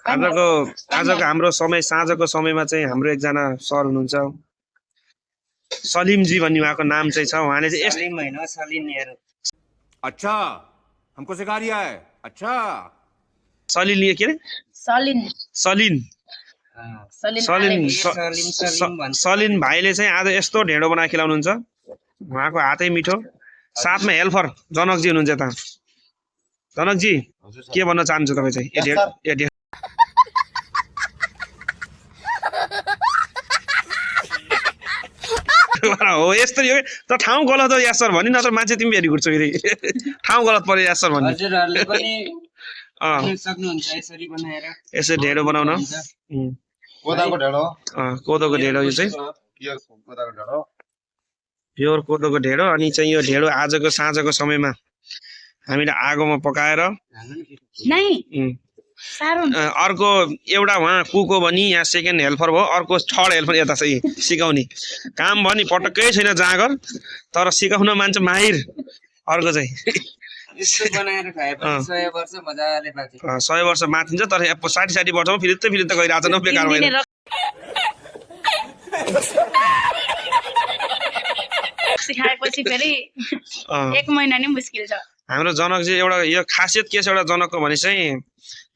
आजको हाम्रो समय साँझको समयमा चाहिँ हाम्रो एकजना सर हुनुहुन्छ सलिमजी भन्ने उहाँको नाम चाहिँ छ। उहाँले चाहिँ सलिम हैन सलिन यार। अच्छा हमको सिखा रिया है। अच्छा सलिन के अरे सलिन सलिन भाइले चाहिँ आज यस्तो ढेँडो बनाएर खिलाउनुहुन्छ। उहाँको हातै मिठो, साथमा हेल्पर जनकजी हुनुहुन्छ त। जनकजी के भन्न चाहन्छु तपाईँ चाहिँ हो यस्तो हो त ठाउँ गलत हो यासर भनि नत्र मान्छे तिमी भेरी घुट्छौ फेरि ठाउँ गलत पर्यो यासर भन्ने। हजुरहरुले पनि सक्नुहुन्छ यसरी बनाएर। यसरी ढेँडो बनाउन कोदाको ढेँडो यो चाहिँ कोदाको ढेँडो प्योर कोदोको ढेँडो। अनि चाहिँ यो ढेँडो आजको साँझको समयमा हामीले आगोमा पकाएर अर्को एउटा उहाँ कुक हो भने यहाँ सेकेन्ड हेल्पर भयो, अर्को थर्ड हेल्पर यता चाहिँ सिकाउने काम भयो नि पटक्कै छैन जाँगर, तर सिकाउन मान्छे माहिर अर्को चाहिँ। यसो बनाएर खाएपछि 100 वर्ष मजाले बाँच्छ। 100 वर्ष माथिन्छ, तर 60 वर्षमा फिरि त गइरहेछ न बेकार भएर। सिकाएपछि फेरि 1 महिना नि मुस्किल छ। हाम्रो जनकजी एउटा यो खासियत के छ एउटा जनकको भने चाहिँ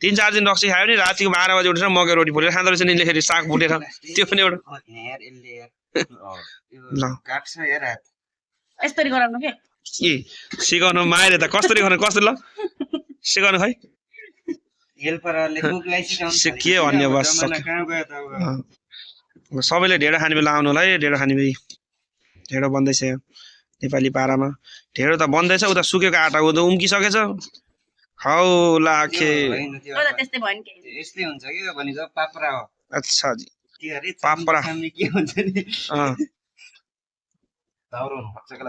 3-4 दिन रक्सी खायो भने रातिको 12 बजे उठेर मकै रोटी पोलेर खाँदो रहेछ नि लेखेर साग भुटेर। त्यो पनि एउटा ल काट्छ यार हात यसरी गराउनु के सिकाउनु माइरे त कसरी गर्ने कसरी ल सिकाउनु खै हेल्परहरुले कुकलाई सिकाउनु के भन्ने बस कहाँ गयो त अब। सबैले ढेँडो खाने बेला आउनु होला है। ढेँडो खाने बेला ढेँडो बन्दैछ नेपाली पारामा। ढेँडो त बन्दैछ, उता सुकेको आटा उता उम्किसकेछ। हौ लाखे त्यस्तै भयो नि यस्तै हुन्छ के भनेको पापरा हो। अच्छा जी के अरे पापरा के हुन्छ नि अँ दाउरो हुनु पर्छ के